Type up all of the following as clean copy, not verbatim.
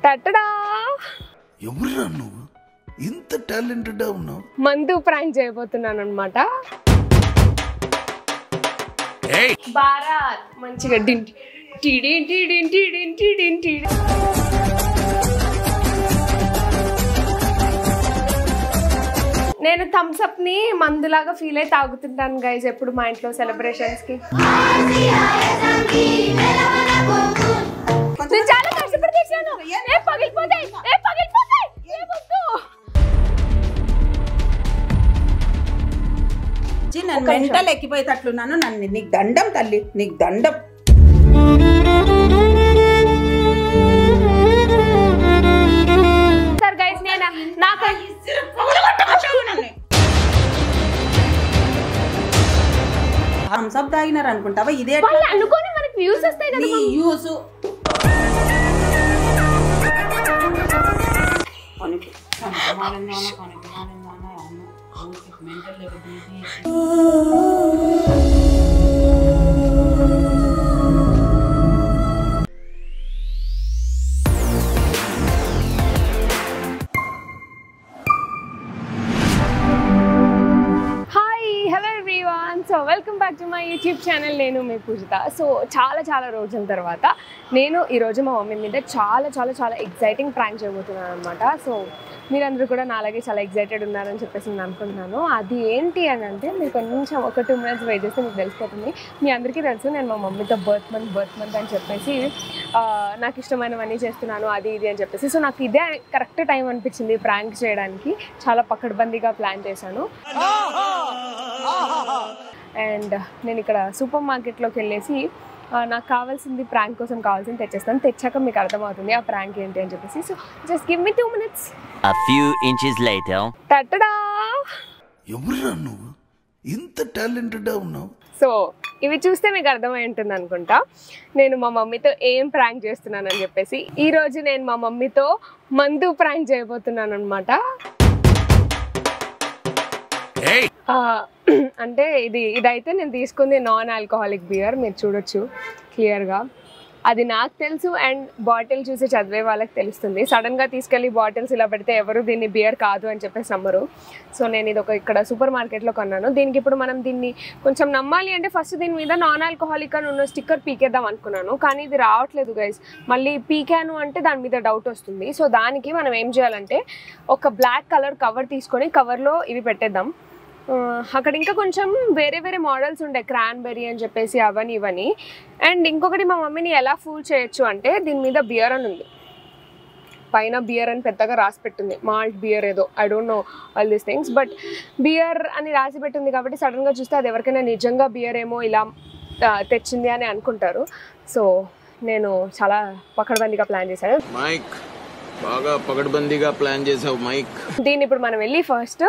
టటడా ఎవరురా నువ్వు ఇంత టాలెంటెడ్ ఉన్నావు? మందు ప్రాంక్ చేయబోతున్నాను అనమాట. బారాత్ మంచిగా నేను థమ్స్ అప్ ని మందులాగా ఫీల్ అయి తాగుతుంటాను గైజ్ ఎప్పుడు మా ఇంట్లో సెలబ్రేషన్స్ కి. నేను చాలా కష్టపడి చేశాను. పగిలిపోతాయి నన్ను మెంటల్ ఎక్కిపోయేటట్లున్నాను. నన్ను నీకు దండం తల్లి, నీకు దండం. సార్ గైస్ నేను నాకు థమ్స్ అప్ తాగినారు అనుకుంటావా? ఇదే అనుకోని మనకి వ్యూస్ వస్తాయి కదా. Use so welcome back to my YouTube channel. నేను మీ పూజిత. సో చాలా రోజుల తర్వాత నేను ఈరోజు మా మమ్మీ మీద చాలా ఎగ్జైటింగ్ ప్రాంక్ చేయబోతున్నాను అనమాట. సో మీరందరూ కూడా నాలాగే చాలా ఎగ్జైటెడ్ ఉన్నారని చెప్పేసి నేను అనుకుంటున్నాను. అది ఏంటి అని అంటే మీరు కొంచెం ఒక 2 minutes వెయిట్ చేస్తే మీకు తెలిసిపోతుంది. మీ అందరికీ తెలుసు నేను మా మమ్మీతో బర్త్ మంత్ అని చెప్పేసి నాకు ఇష్టమైనవన్నీ చేస్తున్నాను అది ఇది అని చెప్పేసి. సో నాకు ఇదే కరెక్ట్ టైం అనిపించింది ప్రాంక్ చేయడానికి. చాలా పకడ్బందీగా ప్లాన్ చేశాను. అండ్ నేను ఇక్కడ సూపర్ మార్కెట్లోకి వెళ్ళేసి నాకు కావాల్సింది ప్రాంక్ కోసం కావాల్సింది తెచ్చేస్తాను. తెచ్చాక మీకు అర్థమవుతుంది ఆ ప్రాంక్ ఏంటి అని చెప్పేసి. So just give me 2 minutes. A few inches later. టటడా ఎవరురా నువ్వు ఇంత టాలెంటెడ్ ఉన్నావు? సో ఇవి చూస్తే మీకు అర్థమై ఉంటుంది అనుకుంటా నేను మా మమ్మీతో ఏం ప్రాంక్ చేస్తున్నానని చెప్పేసి. ఈరోజు నేను మా మమ్మీతో మందు ప్రాంక్ చేయబోతున్నాను అనమాట. అంటే ఇదైతే నేను తీసుకుంది నాన్ ఆల్కహాలిక్ బియర్. మీరు చూడొచ్చు క్లియర్గా. అది నాకు తెలుసు అండ్ బాటిల్ చూసి చదివే వాళ్ళకి తెలుస్తుంది. సడన్గా తీసుకెళ్ళి బాటిల్స్ ఇలా పెడితే ఎవరు దీన్ని బియర్ కాదు అని చెప్పేసి నమ్మరు. సో నేను ఇది ఇక్కడ సూపర్ మార్కెట్లో కొన్నాను. దీనికి ఇప్పుడు మనం దీన్ని కొంచెం నమ్మాలి అంటే ఫస్ట్ దీని మీద నాన్ ఆల్కహాలిక్ అని ఉన్న స్టిక్కర్ పీకేద్దాం అనుకున్నాను. కానీ ఇది రావట్లేదు గైస్. మళ్ళీ పీకాను అంటే దాని మీద డౌట్ వస్తుంది. సో దానికి మనం ఏం చేయాలంటే ఒక బ్లాక్ కలర్ కవర్ తీసుకొని కవర్లో ఇవి పెట్టేద్దాం. అక్కడ ఇంకా కొంచెం వేరే మోడల్స్ ఉండే క్రాన్బెర్రీ అని చెప్పేసి అవన్నీ ఇవన్నీ. అండ్ ఇంకొకటి మా మమ్మీని ఎలా ఫూల్ చేయొచ్చు అంటే దీని మీద బియర్ అని ఉంది, పైన బియర్ అని పెద్దగా రాసి పెట్టింది. మాల్ట్ బియర్ ఏదో I don't know all these things. But beer అని రాసి పెట్టింది కాబట్టి సడన్గా చూస్తే అది ఎవరికైనా నిజంగా బియర్ ఏమో ఇలా తెచ్చింది అని అనుకుంటారు. సో నేను చాలా పకడ్బందీగా ప్లాన్ చేశాను. మైక్ బాగా పకడ్బందీగా ప్లాన్ చేసావు మైక్. దీన్ని ఇప్పుడు మనం వెళ్ళి ఫస్ట్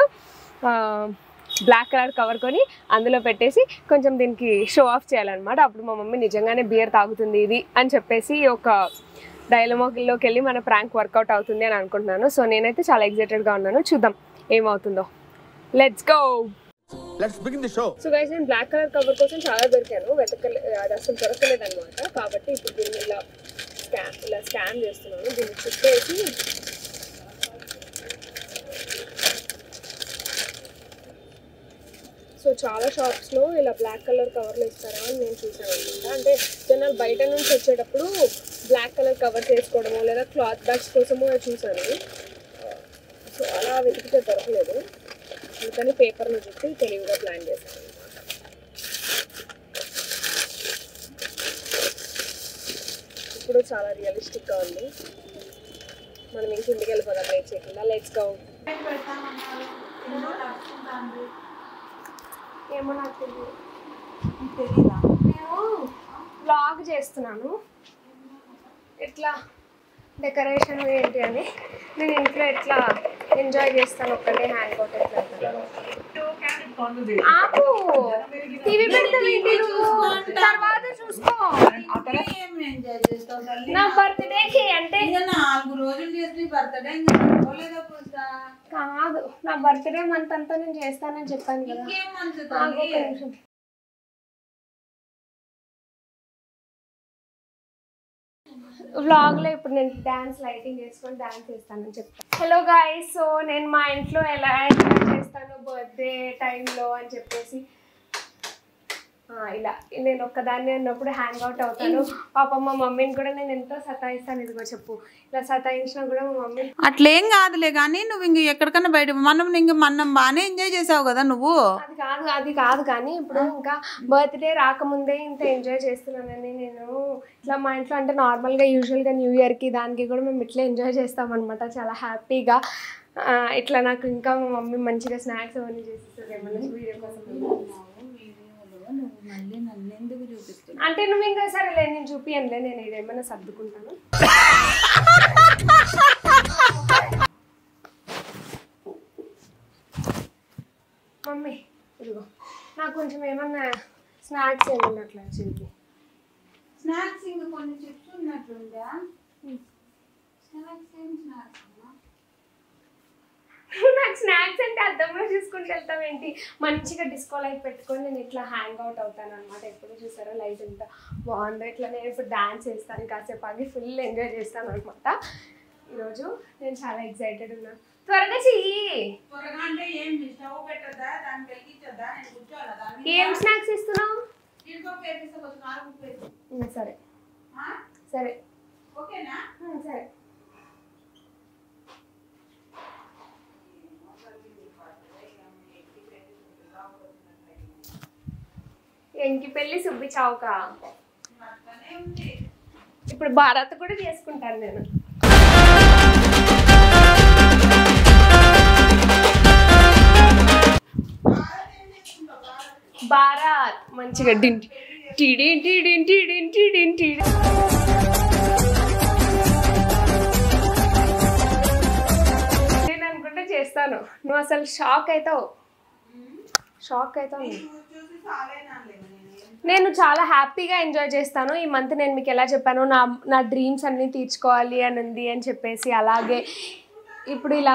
బ్లాక్ కలర్ కవర్ కొని అందులో పెట్టేసి కొంచెం దీనికి షో ఆఫ్ చేయాలన్నమాట. అప్పుడు మా మమ్మీ నిజంగానే బియర్ తాగుతుంది ఇది అని చెప్పేసి ఒక డైలమాగ్లోకి వెళ్ళి మన ప్రాంక్ వర్కౌట్ అవుతుంది అని అనుకుంటున్నాను. సో నేనైతే చాలా ఎగ్జైటెడ్గా ఉన్నాను. చూద్దాం ఏమవుతుందో. Let's go. సో గైస్ నేను బ్లాక్ కలర్ కవర్ కోసం చాలా దొరికాను. అది అసలు దొరకలేదు అనమాట. కాబట్టి ఇప్పుడు దీన్ని ఇలా స్కాన్ చేస్తున్నాను. దీన్ని చుట్టేసి సో చాలా షాప్స్లో ఇలా బ్లాక్ కలర్ కవర్లు ఇస్తారా అని నేను చూసాను అనమాట. అంటే జనాలు బయట నుంచి వచ్చేటప్పుడు బ్లాక్ కలర్ కవర్స్ వేసుకోవడము లేదా క్లాత్ బ్యాగ్స్ కోసము చూసాను. సో అలా వెతికితే దొరకలేదు. అందుకని పేపర్ను చుట్టి తెలివిగా ప్లాన్ చేశాను అనమాట. ఇప్పుడు చాలా రియలిస్టిక్గా ఉంది. మనం ఇంక ఇంటికి వెళ్ళిపోదాం లేట్ చేయకుండా. Let's go. ఏమో నాకు తెలియదా. నేను వ్లాగ్ చేస్తున్నాను ఎట్లా డెకరేషన్ ఏంటి అని. నేను ఇంట్లో ఎట్లా ఎంజాయ్ చేస్తాను ఒక్కటే హ్యాంగ్ అవుట్ ఎట్లా ఆపు. టీవీ పెడితే తర్వాత చూసుకో. నా బర్త్డేకి అంటే 4 రోజులు చేసి బర్త్డే కాదు, నా బర్త్డే మంత్ అంతా నేను చేస్తానని చెప్పాను కదా. వ్లాగ్లో ఇప్పుడు నేను డ్యాన్స్ లైటింగ్ వేసుకొని డ్యాన్స్ చేస్తానని చెప్తాను. హలో గాయ్స్, సో నేను మా ఇంట్లో ఎలా ఎంజాయ్ చేస్తాను బర్త్డే టైంలో అని చెప్పేసి ఇలా నేను ఒక్కదాన్ని ఉన్నప్పుడు హ్యాంగ్ అవుట్ అవుతాను. పాపం మా మమ్మీని కూడా నేను ఎంతో సతాయిస్తాను. ఇదిగో చెప్పు, ఇలా సతాయించినా కూడా మా మమ్మీ అట్లేం కాదులే కానీ నువ్వు ఇంక ఎక్కడికన్నా బయట మనం బాగానే ఎంజాయ్ చేసావు కదా నువ్వు. అది కాదు కానీ ఇప్పుడు ఇంకా బర్త్డే రాకముందే ఇంత ఎంజాయ్ చేస్తున్నానని నేను ఇట్లా మా ఇంట్లో అంటే నార్మల్గా యూజువల్గా న్యూ ఇయర్కి దానికి కూడా మేము ఇట్లా ఎంజాయ్ చేస్తామన్నమాట చాలా హ్యాపీగా. ఇట్లా నాకు ఇంకా మా మమ్మీ మంచిగా స్నాక్స్ అవన్నీ చేసిస్తుంది ఏమన్నా వీడియో కోసం. మళ్ళీ నన్ను ఎందుకు చూపిస్తున్నా అంటే నువ్వు ఇంకా సరేలే నేను చూపియనులే, నేను ఇదేమన్నా సర్దుకుంటాను. మమ్మీ ఇదిగో నాకు కొంచెం ఏమన్నా స్నాక్స్ ఏమన్నట్లా చెప్పి. స్నాక్స్ ఇంకా కొన్ని చిప్స్ ఉన్నట్లుందా? స్నాక్స్ ఏం స్నాక్స్ నాకు స్నాక్స్ అంటే అద్దంలో చూసుకుంటూ వెళ్తావేంటి? మంచిగా డిస్కో లైట్ పెట్టుకొని నేను ఇట్లా హ్యాంగ్ అవుట్ అవుతాను అనమాట. ఎప్పుడు చూసారో లైట్ ఎంత బాగుందో. ఇట్లా నేను ఇప్పుడు డాన్స్ చేస్తాను, కాసేపు ఆగి ఫుల్ ఎంజాయ్ చేస్తాను అనమాట. ఈరోజు నేను చాలా ఎక్సైటెడ్ ఉన్నాను. త్వరగా చెయ్యి. ఏం స్నాక్స్ ఇస్తున్నావు? సరే సరే ఓకేనా? సరే. ఎంకి పెళ్ళి సుబ్బి చౌక. ఇప్పుడు భారత్ కూడా చేసుకుంటాను నేను. భారత్ మంచిగా డింటి టిడింటి డింటి డింటి డింటి నేను అనుకుంటే చేస్తాను. నువ్వు అసలు షాక్ అవుతావు. నేను చాలా హ్యాపీగా ఎంజాయ్ చేస్తాను ఈ మంత్. నేను మీకు ఎలా చెప్పాను, నా డ్రీమ్స్ అన్నీ తీర్చుకోవాలి అని ఉంది అని చెప్పేసి. అలాగే ఇప్పుడు ఇలా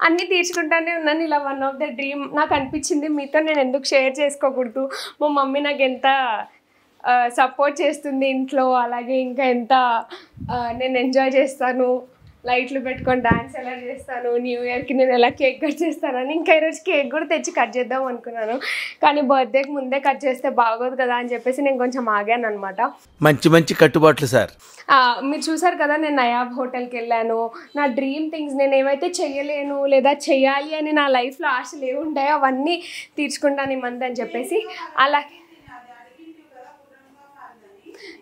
అన్నీ తీర్చుకుంటానే ఉన్నాను. ఇలా వన్ ఆఫ్ ద డ్రీమ్ నాకు అనిపించింది మీతో నేను ఎందుకు షేర్ చేసుకోకూడదు. మా మమ్మీ నాకు ఎంత సపోర్ట్ చేస్తుంది ఇంట్లో, అలాగే ఇంకా ఎంత నేను ఎంజాయ్ చేస్తాను, లైట్లు పెట్టుకొని డాన్స్ ఎలా చేస్తాను, న్యూ ఇయర్కి నేను ఎలా కేక్ కట్ చేస్తానని. ఇంకా ఈరోజు కేక్ కూడా తెచ్చి కట్ చేద్దాం అనుకున్నాను, కానీ బర్త్డేకి ముందే కట్ చేస్తే బాగోదు కదా అని చెప్పేసి నేను కొంచెం ఆగాను అనమాట. మంచి మంచి కట్టుబాట్లు సార్. మీరు చూసారు కదా, నేను నయాబ్ హోటల్కి వెళ్ళాను. నా డ్రీమ్ థింగ్స్ నేను ఏవైతే చెయ్యలేను లేదా చెయ్యాలి అని నా లైఫ్లో ఆశలు ఏమి ఉంటాయో అవన్నీ తీర్చుకుంటాను ఈ మంత్ అని చెప్పేసి. అలాగే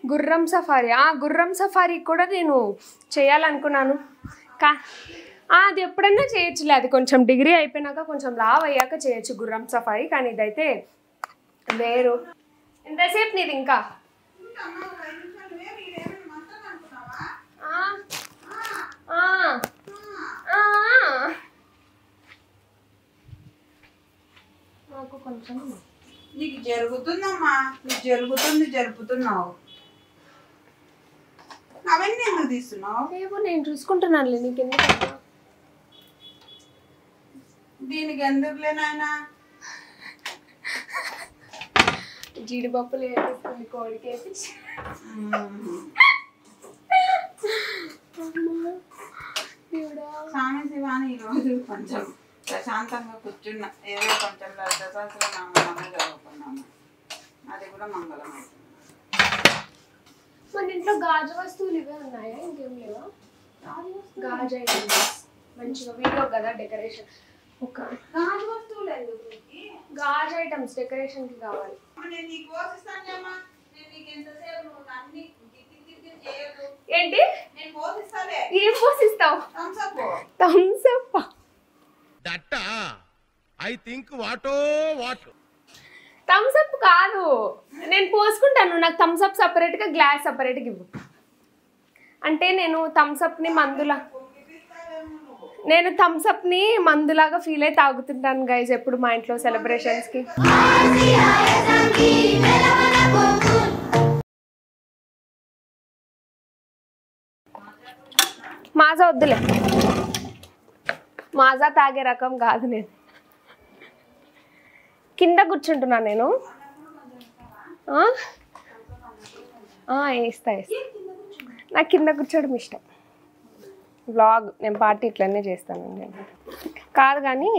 గుర్రం సఫారీ, గుర్రం సఫారీ కూడా నేను చేయాలనుకున్నాను. అది ఎప్పుడన్నా చేయొచ్చులే, అది కొంచెం డిగ్రీ అయిపోయినాక కొంచెం లావ్ అయ్యాక చేయొచ్చు గుర్రం సఫారీ. కానీ ఇదైతే వేరు. ఎంతసేపు నీది ఇంకా? నాకు కొంచెం నీకు జరుగుతుందమ్మా, నీకు జరుపుతున్నావు. అవన్నీ ఎందుకు తీస్తున్నావు? లేవు, నేను చూసుకుంటున్నానులే. నీకు ఎందుకు? దీనికి ఎందుకులే నాయనా? జీడిపప్పులు వేపిస్తుంది కోడికి వేపించి. స్వామి శివాని ఈరోజు కొంచెం ప్రశాంతంగా కూర్చున్నా. ఏదో కొంచెం దశాసనామం చదువుకున్నాము, అది కూడా మంగళం. మన ఇంట్లో గాజు వస్తువులు ఇవే ఉన్నాయా, ఇంకేం లేవా? గాజు ఐటమ్స్ మంచిగా వీడియో కదా డెకరేషన్. ఒక గాజు వస్తువులు ఎందుకు? గాజు ఐటమ్స్ డెకరేషన్కి కావాలి. నేను నీకు పోషిస్తానమ్మా. నేను నీకు ఎంతసేపు నువ్వు అన్ని చేయదు. ఏంటి? నేను పోషిస్తాలే. ఏం పోషిస్తావు? Thums Up. That I think వాటో వాట్. థమ్స్ అప్ కాదు, నేను పోసుకుంటాను. నాకు థమ్స్ అప్ సపరేట్గా, గ్లాస్ సపరేట్గా ఇవ్వు. అంటే నేను థమ్స్ అప్ని మందులాగా ఫీల్ అయి తాగుతుంటాను గైజ్ ఎప్పుడు మా ఇంట్లో సెలబ్రేషన్స్కి. మాజా వద్దులే, మాజా తాగే రకం కాదు నేను. కింద కూర్చుంటున్నాను నేను. వేస్తా నాకు కింద కూర్చోవడం ఇష్టం. వ్లాగ్ నేను పార్టీ ఇట్లనే చేస్తానండి. కాదు కానీ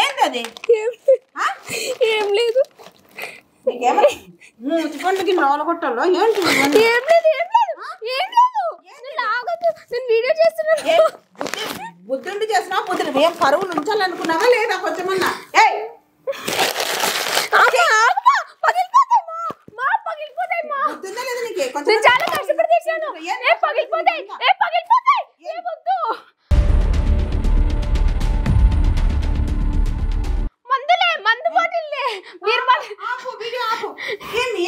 ఏంటది? ఏం లేదు. నవలగొట్టలో ఏంటి? నేను వీడియో చేస్తున్నాను. బుద్ధుండి చేసినా బుద్ధుడు ఏం పరువులు ఉంచాలనుకున్నావా లేదా కొంచెమన్నా? బుద్ధుందా లేదా నీకు? కొంచెం చాలా కష్టపడి చేశాను. పగిలిపోతాయి. మందు బాటిల్లే.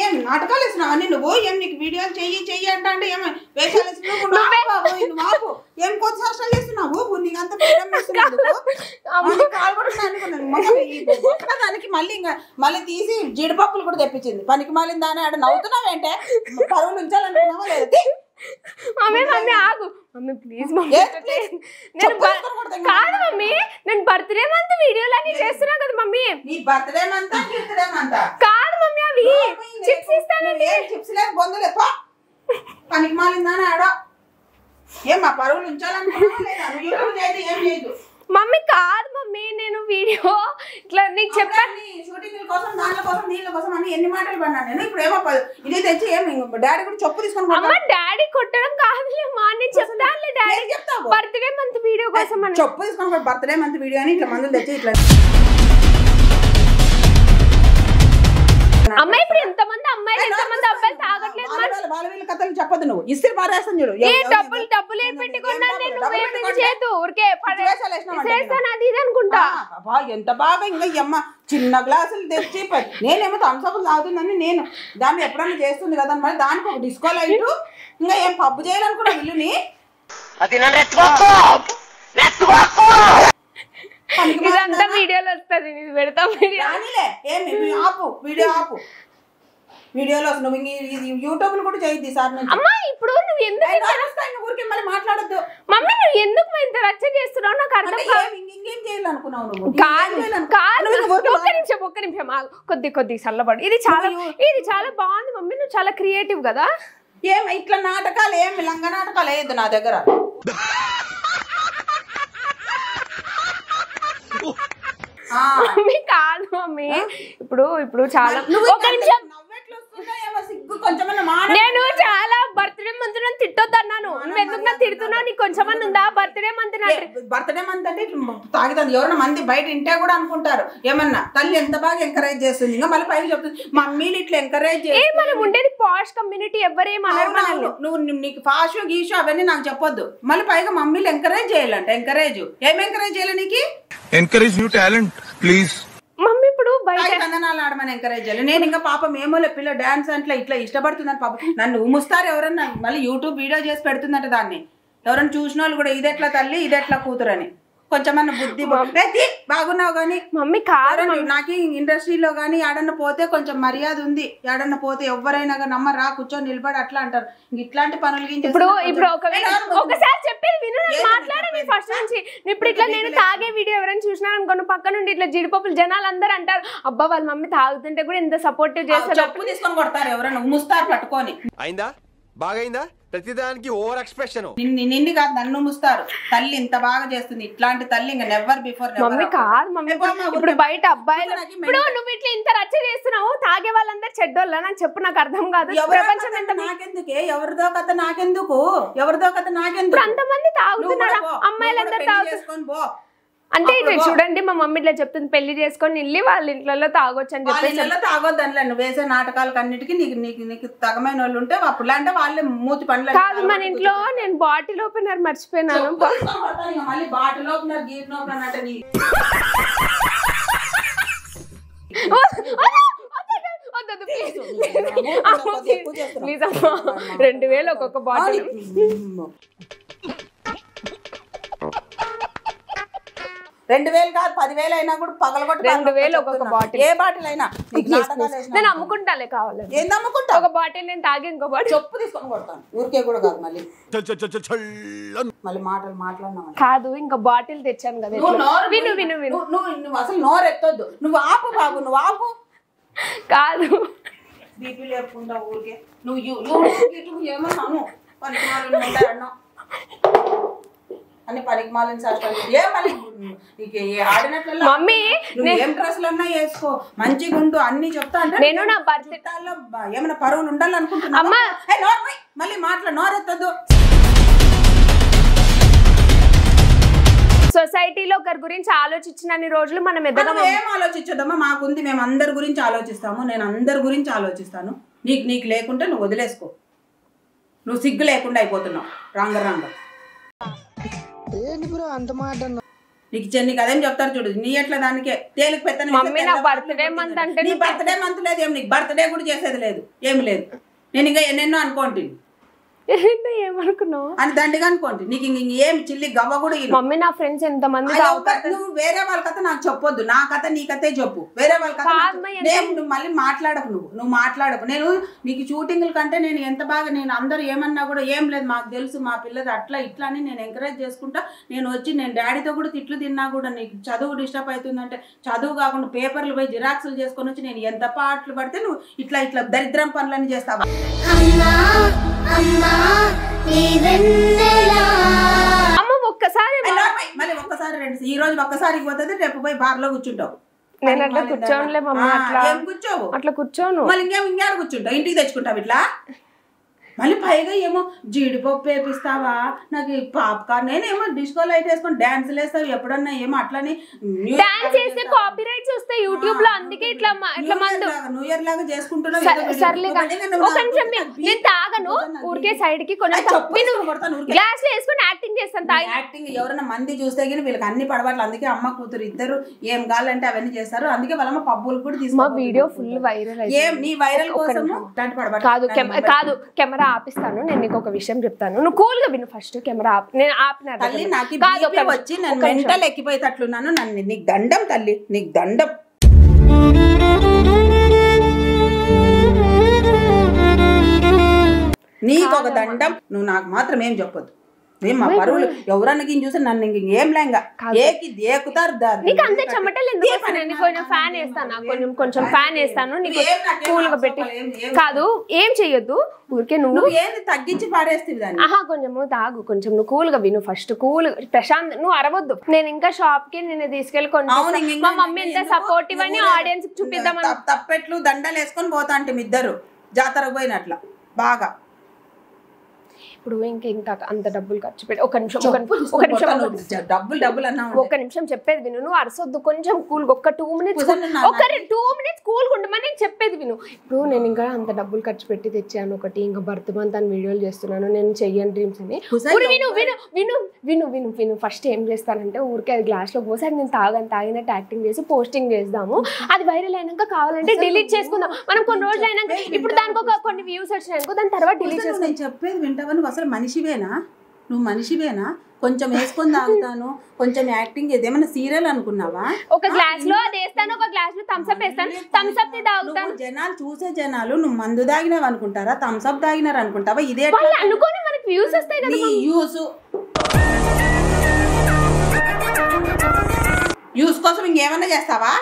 ఏం నాటకాలు వేసినావా నువ్వు? ఏం నీకు వీడియోలు చెయ్యి అంటే ఏమో వేషాలు వేసినావు? ఏం కొత్త శాస్త్రాలు చేస్తున్నావు? నీకు అంత దానికి మళ్ళీ తీసి జీడిపప్పులు కూడా తెప్పించింది. పనికి మాలిన దాని ఆడ నవ్వుతున్నావేంటే? పరువులు ఉంచాలనుకున్నావా లేదా? మమ్మీ ఆగు మమ్మీ ప్లీజ్ మమ్మీ. కాదు మమ్మీ, నేను బర్త్డే మంత్ వీడియోలు అన్ని చేస్తున్నా కదా మమ్మీ. నీ బర్త్డే మంత్ కాదు మమ్మీ, అవి చిప్స్ ఇస్తానండి. చిప్స్ లేదు బొందులే పనికి మాలిందాని ఆడ. ఏం మా పరువులు ఉంచాలనుకున్నావా లేదా? ఏం చేయదు మమ్మీ. కాదు మమ్మీ, నేను వీడియో ఇట్లా నీకు చెప్పాను. షూటింగ్ కోసం దానిల కోసం దీనిల కోసం అని ఎన్ని మాటలు పడినా నేను. ఇప్పుడు ఏమో ఇది తెచ్చి ఏమి డాడీ కూడా చెప్పు తీసుకొని అమ్మ డాడీ కొట్టడం కాదులేమ్మా, నేను చెప్తానులే డాడీ బర్త్డే మంత్ వీడియో కోసం అని. చెప్పు తీసుకొని బర్త్డే మంత్ వీడియో అని ఇట్లా మందులు తెచ్చి ఇట్లా. అమ్మాయి ఇప్పుడు ఎంతమంది అమ్మాయిలు ఎంతమంది అబ్బాయిలు తాగట్లేదు. వాళ్ళ వీళ్ళ కథలు చెప్పదు. నువ్వు ఇస్తే పారేస్తాను చూడు. ఏ డబ్బులు ఏ పెట్టుకున్నాను నేను చేతు ఊరికే చేస్తాను అది ఇది అనుకుంటా. ఎంత బాగా ఇంకా అమ్మ చిన్న గ్లాసులు తెచ్చి నేనేమో థమ్స్అప్ తాగుతుందని నేను దాన్ని ఎప్పుడన్నా చేస్తుంది కదా మరి దానికి ఒక డిస్కో లైట్ ఇంకా ఏం పప్పు చేయాలనుకున్నా ఇల్లుని. ఇదంతా వీడియోలో వస్తుంది, పెడతాం. ఆపు వీడియో ఆపు. వీడియోలో నువ్వు యూట్యూబ్ లో కూడా చేయద్ది సార్. అమ్మా ఇప్పుడు నువ్వు ఎందుకు ఊరికే మళ్ళీ మాట్లాడద్దు. మమ్మీ నువ్వు ఎందుకు ఇంత రచ్చ చేస్తున్నావు నాకు అర్థం కాదు. ఇంకేం చేయాలనుకున్నావు నువ్వు? ఒక్క నిమిషం కొద్ది చల్లబడు. ఇది చాలా బాగుంది మమ్మీ, నువ్వు చాలా క్రియేటివ్ కదా. ఏం ఇట్లా నాటకాలు ఏమి లంగ నాటకాలు వేయద్దు నా దగ్గర. మమ్మీ కాదు మమ్మీ, ఇప్పుడు చాలా నేను చాలా బర్త్డే మంత్ తిట్టొద్దు అన్నాను. నువ్వు ఎందుకు నాకు తిడుతున్నావు? నీకు కొంచెమన్నా ఉందా? బర్త్డే మంత్ అంటే తాగుతుంది. ఎవరైనా మంది బయట ఇంటే కూడా అనుకుంటారు ఏమన్నా తల్లి ఎంత బాగా ఎంకరేజ్ చేస్తుంది. ఇంకా మళ్ళీ పైకి చెప్తుంది మమ్మీలు ఇట్లా ఎంకరేజ్ చేసి. మనం ఉండేది పాష్ కమ్యూనిటీ, ఎవరేమన్నారు? నువ్వు నీకు ఫాషు గీషు అవన్నీ నాకు చెప్పొద్దు. మళ్ళీ పైగా మమ్మీలు ఎంకరేజ్ చేయాలంట. ఎంకరేజ్ చేయాలి నీకు? Encourage new talent please. Mummy ఇప్పుడు బయట కందనాలు ఆడమని ఎంకరేజ్ చేయాలి. నేను ఇంకా పాపం ఏమో పిల్ల డాన్స్ అంటే ఇట్లా ఇష్టపడుతుందని పాపం నన్ను ఊముస్తారు ఎవరన్నా. మళ్ళీ యూట్యూబ్ వీడియో చేసి పెడుతుందంట దాన్ని. ఎవరైనా చూసిన వాళ్ళు కూడా ఇదెట్లా తల్లి ఇదెట్లా కూతురు అని కొంచెమన్నా బుద్ధి బాగున్నావు. కానీ మమ్మీ కాదు నాకు ఇండస్ట్రీలో కానీ ఏడన్నా పోతే కొంచెం మర్యాద ఉంది. ఏడన్నా పోతే ఎవరైనా నమ్మ రా కూర్చొని నిలబడి అట్లా అంటారు. ఇట్లాంటి పనులు ఇప్పుడు ఒకసారి చెప్పేది విను, మాట్లాడండి ఫస్ట్ నుంచి. ఇప్పుడు ఇట్లా నేను తాగే వీడియో ఎవరైనా చూసినా అనుకోను పక్క నుండి ఇట్లా జీడిపప్పులు జనాలు అందరూ అంటారు అబ్బా వాళ్ళ మమ్మీ తాగుతుంటే కూడా ఎంత సపోర్టివ్ చేస్తారు. చెప్పు తీసుకొని కొడతారు ఎవరైనా ముస్తారు పట్టుకొని. అయిందా బాగైందా? ప్రతిదానికి ఓవర్ ఎక్స్ప్రెషన్. నిన్ను కాదు నన్ను ముస్తారు. తల్లి ఇంత బాగా చేస్తుంది. ఇట్లాంటి తల్లి ఇంకా నెవర్ బిఫోర్. మమ్మీ కాదు మమ్మీ, ఇప్పుడు బయట అబ్బాయిలు ఇప్పుడు నువ్వు ఇట్లా ఇంత రచ్చ చేస్తున్నావు. తాగే వాళ్ళందరూ చెడ్డోళ్ళ నాకు చెప్పు, నాకు అర్థం కాదు. ప్రపంచం ఎంత నాకెందుకే? ఎవరిదో కథ నాకెందుకు? అంతమంది తాగుతున్నారు అమ్మాయిలందరూ తాగుకొని పో. అంటే ఇట్లా చూడండి మా మమ్మీ ఇట్లా చెప్తుంది పెళ్లి చేసుకొని వెళ్ళి వాళ్ళ ఇంట్లో తాగొచ్చు అని చెప్పేసి. తాగొద్దు అని నువ్వు వేసే నాటకాలకు అన్నిటికీ నీకు తగమైన వాళ్ళు ఉంటే అప్పుడు అంటే వాళ్ళే మూతి పనులు కాదు. మన ఇంట్లో నేను బాటిల్ ఓపెనర్ మర్చిపోయినాను. మళ్ళీ బాటిల్ ఓపెనర్ గీట్ ఓపెనర్ అంటే నిజమా 2000 ఒక్కొక్క బాటిల్ 2000 కాదు 10,000 అయినా కూడా పగలగొట్టి 2000 ఒక్కొక్క బాటిల్. ఏ బాటిల్ అయినా నీకు నాటకాలు వేసినా నేను అమ్ముకుంటాలే కావాలని. ఏంది అమ్ముకుంటావు? ఒక బాటిల్ నేను తాగి ఇంకో బాటిల్ చెప్పు తీసుకొని కొడతాను. ఊరికే కూడా కాదు మళ్ళీ మాటలు మాట్లాడినావు కాదు. ఇంకా బాటిల్ తెచ్చాను కదా. విను విను విను. నువ్వు అసలు నోరు ఎత్తొద్దు. నువ్వు ఆపు బాబు, నువ్వు ఆపు. కాదు బీపీ లేకుండా ఊరికే నువ్వు ఏమన్నాను పనికి అని పనికి మాలని శాస్త్రాలు ఏ మళ్ళీ ఆడినట్ల మమ్మీ నువ్వు ఏం డ్రెస్లు అన్నా వేసుకో, మంచిగా ఉండు అన్ని చెప్తా అంటే నేను నా బర్త్డే ఏమైనా పరువులు ఉండాలనుకుంటున్నా. అమ్మా మళ్ళీ మాటలు నోరెత్తద్దు. సొసైటీలో ఒకరి గురించి ఆలోచించిన రోజులు మనం ఏం ఆలోచించదమ్మా, మాకుంది. మేము అందరి గురించి ఆలోచిస్తాము. నేను అందరి గురించి ఆలోచిస్తాను. నీకు లేకుంటే నువ్వు వదిలేసుకో. నువ్వు సిగ్గు లేకుండా అయిపోతున్నావు. రాంగ నీకు అదేం చెప్తారు చూడు. నీ ఎట్లా దానికే తేలిక పెత్తని మమ్మీ నా బర్త్డే మంత్ అంటే నీ బర్త్డే మంత్ లేదు. ఏం నీకు బర్త్డే కూడా చేసేది లేదు, ఏమి లేదు. నేను ఇంకా ఎన్నెన్నో అనుకోండి ఏమనుకున్నావు అని దండిగా అనుకోండి. నీకు ఏం చిల్లి గవ్వ కూడా. మమ్మీ నా ఫ్రెండ్స్ ఎంత మంది నువ్వు వేరే వాళ్ళ కథ నాకు చెప్పొద్దు. నా కథ నీ కథే చెప్పు. వేరే వాళ్ళ కథ నువ్వు మళ్ళీ మాట్లాడకు. నువ్వు మాట్లాడకు. నేను నీకు షూటింగ్ల కంటే నేను ఎంత బాగా నేను అందరూ ఏమన్నా కూడా ఏం లేదు మాకు తెలుసు మా పిల్లది అట్లా ఇట్లా అని నేను ఎంకరేజ్ చేసుకుంటా. నేను వచ్చి నేను డాడీతో కూడా తిట్లు తిన్నా కూడా నీకు చదువు డిస్టర్బ్ అవుతుందంటే చదువు కాకుండా పేపర్లు పోయి జిరాక్స్లు చేసుకొని వచ్చి నేను ఎంత పాటలు పడితే నువ్వు ఇట్లా ఇట్లా దరిద్రం పనులని చేస్తావా? ఒక్కసారి మళ్ళీ ఒక్కసారి రెండు ఈ రోజు ఒక్కసారి పోతుంది, రేపు పోయి బార్లో కూర్చుంటావు. నేను అట్లా కూర్చోనులే మమ్మీ. కూర్చోవు అట్లా కూర్చోను. మళ్ళీ ఇంకేడ కూర్చుంటావు? ఇంటికి తెచ్చుకుంటావు ఇట్లా. మళ్ళీ పైగా ఏమో జీడిపప్పు వేపిస్తావా, నాకు పాప్కార్న్. నేనేమో డిస్కో లైట్ వేసుకొని డాన్సులు వేస్తావు ఎప్పుడన్నా ఏమో అట్లని. డాన్స్ చేస్తే కాపీరైట్స్ వస్తాయి యూట్యూబ్ లో. అందుకే ఇట్లా న్యూ ఇయర్ లాగా చేసుకుంటున్నావు. సర్లే ఒక నిమిషం నేను తాగను. ఊరికే సైడ్ కి కొంచెం గ్లాస్ లో వేసుకొని యాక్టింగ్ చేస్తాను. యాక్టింగ్ ఎవరైనా మంది చూస్తే కానీ వీళ్ళకి అన్ని పడవట్లు. అందుకే అమ్మ కూతురు ఇద్దరు ఏం కావాలంటే అవన్నీ చేస్తారు. అందుకే వాళ్ళమ్మ పబ్బులు కూడా తీసుకు. మా వీడియో ఫుల్ వైరల్ ఏం నీ వైరల్ కోసం కాదు కాదు కెమెరా ఆపిస్తాను. నేను నీకు ఒక విషయం చెప్తాను. నువ్వు కూల్ గా విను. ఫస్ట్ కెమెరా నేను ఆపిన వచ్చి నన్ను మెంటల్ ఎక్కిపోయేటట్లున్నాను. నన్ను నీకు దండం తల్లి, నీకు దండం. నీకు ఒక దండం. నువ్వు నాకు మాత్రం ఏం చెప్పొద్దు. మా పరువులు ఎవరన్నా చూసి నన్ను ఇంకేం లేంగా ఏకుతారు. నీకు అంతే చెమటలు ఎందుకు? కొంచెం ఫ్యాన్ వేస్తాను, కొంచెం ఫ్యాన్ వేస్తాను నీకు కూల్ గా పెట్టి. కాదు ఏం చెయ్యొద్దు. ఊరికే నువ్వు ఏంది తగ్గించి పారేస్తుంది దాన్ని. కొంచెము తాగు. కొంచెం నువ్వు కూల్ గా విను. First cool Prashant. నువ్వు అరవద్దు. నేను ఇంకా షాప్ కి నేను తీసుకెళ్ళి కొంచెం మా మమ్మీ ఎంత సపోర్టివ్ అని ఆడియన్స్ చూపిద్దామని. తప్పెట్లు దండలు వేసుకొని పోతా అంటే మీ ఇద్దరు జాతరకు పోయినట్ల బాగా. ఇప్పుడు ఇంకా అంత డబ్బులు ఖర్చు పెట్టి ఒక నిమిషం డబ్బులు అన్నా ఒక నిమిషం చెప్పేది విను. నువ్వు అరసొద్దు. కొంచెం కూల్ ఒక 2 minutes కూల్ ఉండమని నేను చెప్పేది విను. ఇప్పుడు నేను ఇంకా అంత డబ్బులు ఖర్చు పెట్టి తెచ్చాను ఒకటి. ఇంకా బర్త్ మంత్ అని వీడియోలు చేస్తున్నాను నేను చెయ్యని డ్రీమ్స్ అని. విను విను విను విను విను విను ఫస్ట్ ఏం చేస్తానంటే ఊరికే అది గ్లాస్ లో పోసి నేను తాగినట్టు యాక్టింగ్ చేసి పోస్టింగ్ చేద్దాము. అది వైరల్ అయినాక కావాలంటే డిలీట్ చేసుకుందాం. మనం కొన్ని రోజులు అయినాక ఇప్పుడు దానికి ఒక కొన్ని వ్యూస్ వచ్చినాయనుకో దాని తర్వాత డిలీట్ చేసుకుందాం. నేను చెప్పేది వింటావా? అసలు మనిషివేనా నువ్వు? మనిషివేనా? కొంచెం వేసుకొని తాగుతాను, కొంచెం యాక్టింగ్ చేద్దాం. ఏమన్నా సీరియల్ అనుకున్నావా? ఒక గ్లాస్ లో అది వేస్తాను, ఒక గ్లాస్ లో థమ్స్అప్ వేస్తాను. థమ్స్అప్ తాగుతాను. జనాలు చూసే జనాలు నువ్వు మందు తాగినావు అనుకుంటారా, థమ్స్అప్ తాగినారు అనుకుంటావా? ఇదే అనుకోని మనకి వ్యూస్ వస్తాయి కదా. యూస్ కోసం ఇంకేమన్నా చేస్తావా?